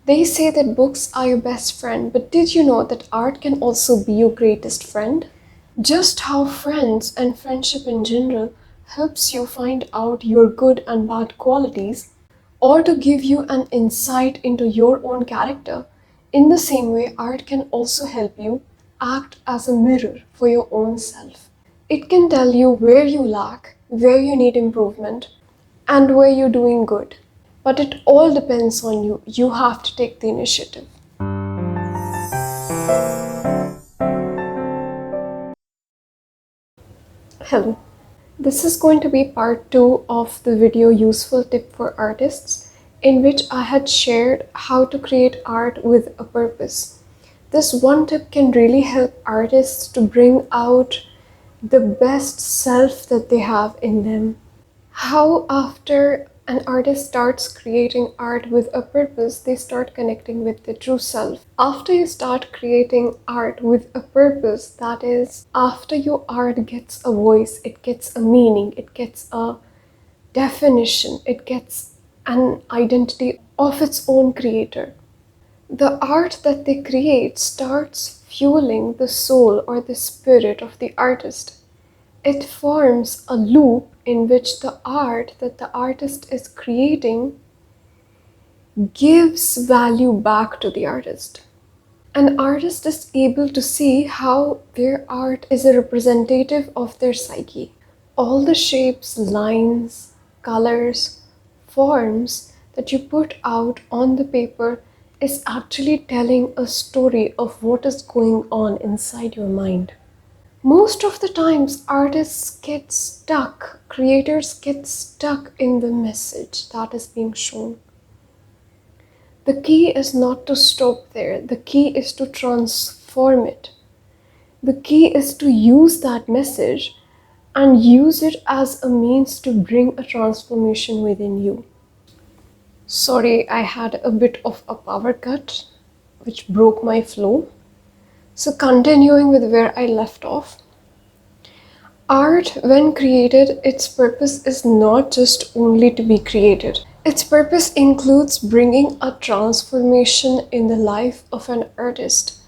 They say that books are your best friend, but did you know that art can also be your greatest friend? Just how friends and friendship in general helps you find out your good and bad qualities, or to give you an insight into your own character, in the same way art can also help you act as a mirror for your own self. It can tell you where you lack, where you need improvement, and where you're doing good. But it all depends on you. You have to take the initiative. Hello. This is going to be part 2 of the video Useful Tip for Artists, in which I had shared how to create art with a purpose. This one tip can really help artists to bring out the best self that they have in them. How after an artist starts creating art with a purpose, they start connecting with the true self. After you start creating art with a purpose, that is, after your art gets a voice, it gets a meaning, it gets a definition, it gets an identity of its own creator. The art that they create starts fueling the soul or the spirit of the artist. It forms a loop in which the art that the artist is creating gives value back to the artist. An artist is able to see how their art is a representative of their psyche. All the shapes, lines, colors, forms that you put out on the paper is actually telling a story of what is going on inside your mind. Most of the times, artists get stuck, creators get stuck in the message that is being shown. The key is not to stop there, the key is to transform it. The key is to use that message and use it as a means to bring a transformation within you. Sorry, I had a bit of a power cut, which broke my flow. So continuing with where I left off. Art, when created, its purpose is not just only to be created. Its purpose includes bringing a transformation in the life of an artist,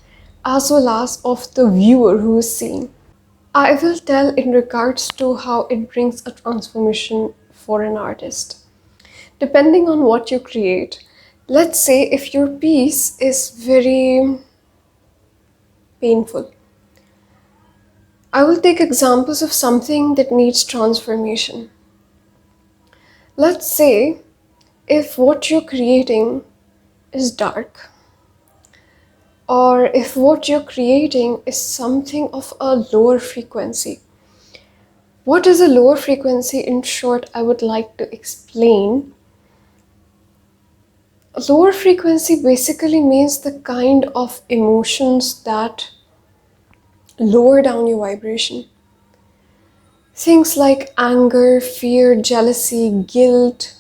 as well as of the viewer who is seeing. I will tell in regards to how it brings a transformation for an artist. Depending on what you create, let's say if your piece is very painful, I will take examples of something that needs transformation. Let's say if what you're creating is dark, or if what you're creating is something of a lower frequency. What is a lower frequency? In short, I would like to explain. A lower frequency basically means the kind of emotions that lower down your vibration. Things like anger, fear, jealousy, guilt,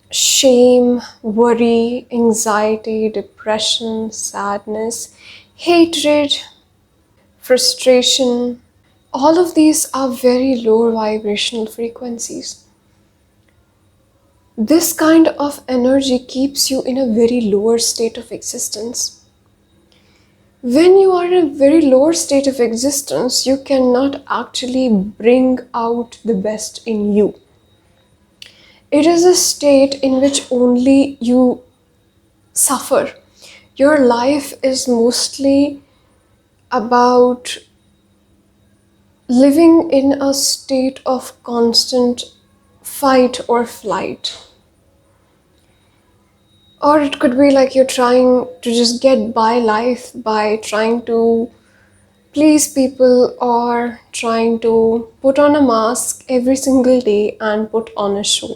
shame, worry, anxiety, depression, sadness, hatred, frustration. All of these are very low vibrational frequencies. This kind of energy keeps you in a very lower state of existence. When you are in a very lower state of existence, you cannot actually bring out the best in you. It is a state in which only you suffer. Your life is mostly about living in a state of constant fight or flight. Or it could be like you're trying to just get by life by trying to please people or trying to put on a mask every single day and put on a show.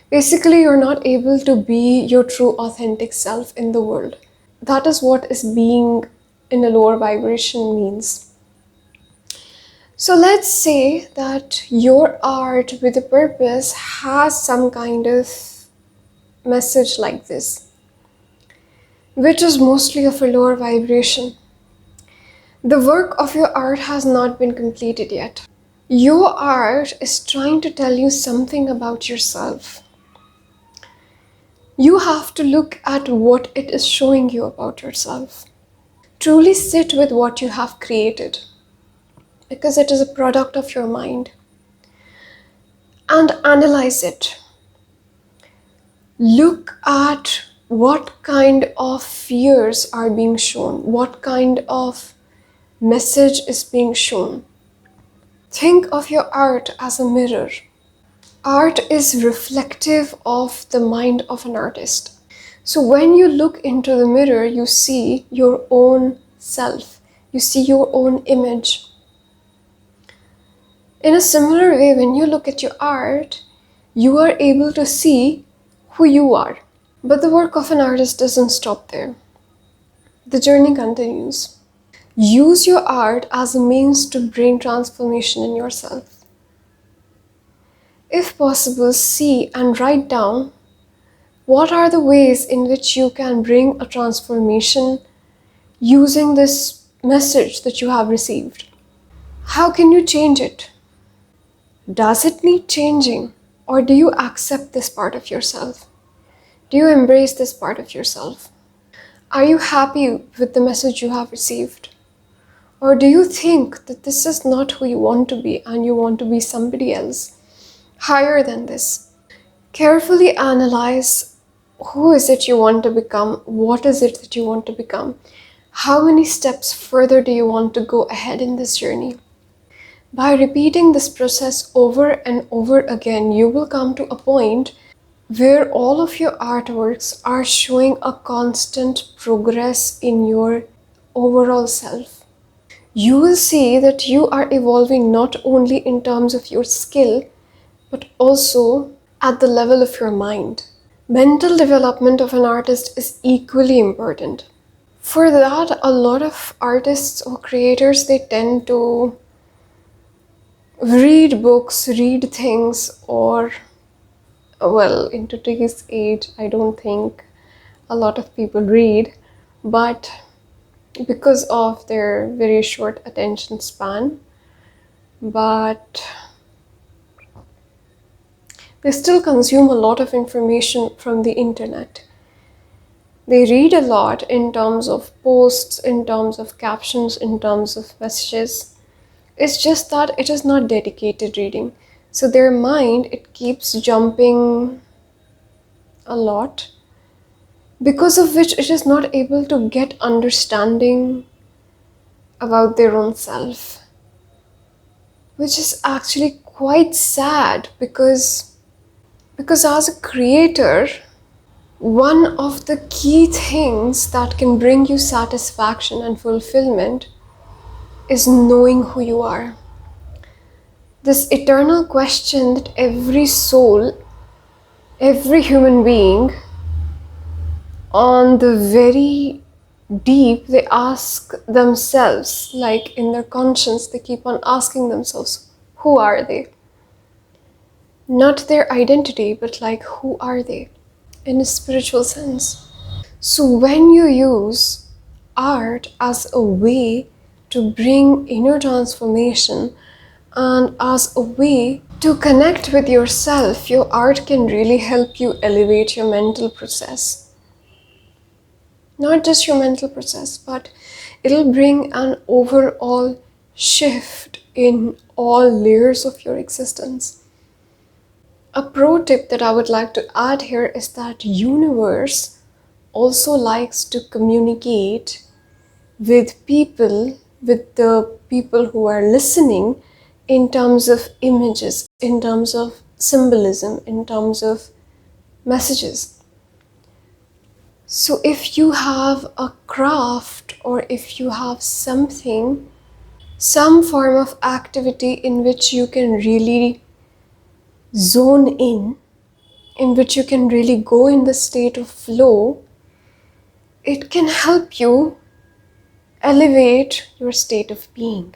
Basically, you're not able to be your true authentic self in the world. That is what is being in a lower vibration means. So let's say that your art with a purpose has some kind of message like this, which is mostly of a lower vibration. The work of your art has not been completed yet. Your art is trying to tell you something about yourself. You have to look at what it is showing you about yourself. Truly sit with what you have created, because it is a product of your mind, and analyze it. Look at what kind of fears are being shown, what kind of message is being shown. Think of your art as a mirror. Art is reflective of the mind of an artist. So when you look into the mirror, you see your own self, you see your own image. In a similar way, when you look at your art, you are able to see who you are. But the work of an artist doesn't stop there. The journey continues. Use your art as a means to bring transformation in yourself. If possible, see and write down what are the ways in which you can bring a transformation using this message that you have received. How can you change it? Does it need changing? Or do you accept this part of yourself? Do you embrace this part of yourself? Are you happy with the message you have received? Or do you think that this is not who you want to be and you want to be somebody else, higher than this? Carefully analyze who is it you want to become, what is it that you want to become, how many steps further do you want to go ahead in this journey. By repeating this process over and over again, you will come to a point where all of your artworks are showing a constant progress in your overall self. You will see that you are evolving not only in terms of your skill, but also at the level of your mind. Mental development of an artist is equally important. For that, a lot of artists or creators, they tend to read books, read things, or, well, in today's age, I don't think a lot of people read, but because of their very short attention span, but they still consume a lot of information from the internet. They read a lot in terms of posts, in terms of captions, in terms of messages. It's just that it is not dedicated reading. So their mind, it keeps jumping a lot, because of which it is not able to get understanding about their own self, which is actually quite sad, because as a creator, one of the key things that can bring you satisfaction and fulfillment is knowing who you are. This eternal question that every soul, every human being, on the very deep, they ask themselves, like in their conscience, they keep on asking themselves, who are they? Not their identity, but like, who are they in a spiritual sense? So when you use art as a way to bring inner transformation and as a way to connect with yourself, your art can really help you elevate your mental process. Not just your mental process, but it'll bring an overall shift in all layers of your existence. A pro tip that I would like to add here is that universe also likes to communicate with people, with the people who are listening, in terms of images, in terms of symbolism, in terms of messages. So if you have a craft, or if you have something, some form of activity in which you can really zone in which you can really go in the state of flow, it can help you elevate your state of being.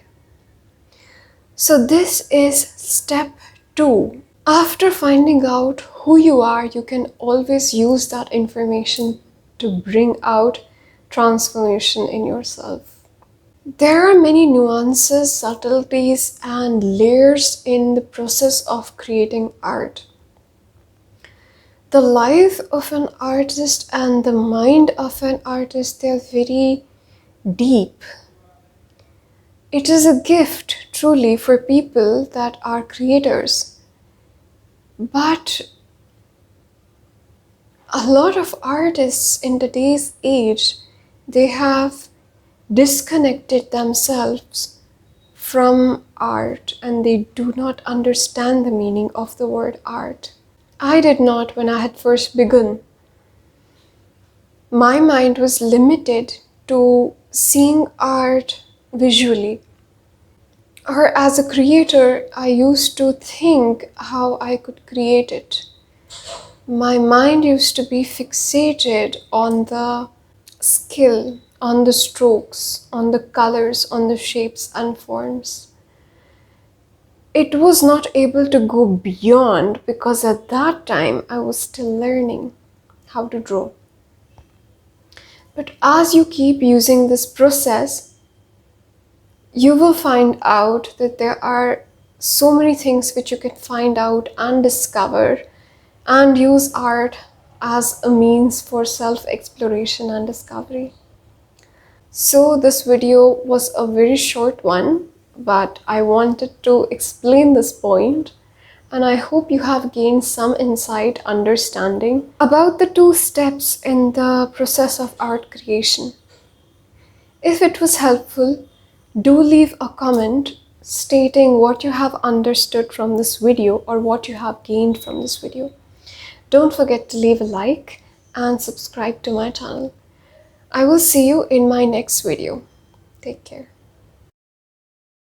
So this is step 2. After finding out who you are, you can always use that information to bring out transformation in yourself. There are many nuances, subtleties, and layers in the process of creating art. The life of an artist and the mind of an artist, they are very deep. It is a gift truly for people that are creators. But a lot of artists in today's age, they have disconnected themselves from art and they do not understand the meaning of the word art. I did not when I had first begun. My mind was limited to seeing art visually. Or as a creator, I used to think how I could create it. My mind used to be fixated on the skill, on the strokes, on the colors, on the shapes and forms. It was not able to go beyond because at that time I was still learning how to draw. But as you keep using this process, you will find out that there are so many things which you can find out and discover and use art as a means for self-exploration and discovery. So this video was a very short one, but I wanted to explain this point, and I hope you have gained some insight, understanding about the two steps in the process of art creation. If it was helpful, do leave a comment stating what you have understood from this video or what you have gained from this video. Don't forget to leave a like and subscribe to my channel. I will see you in my next video. Take care.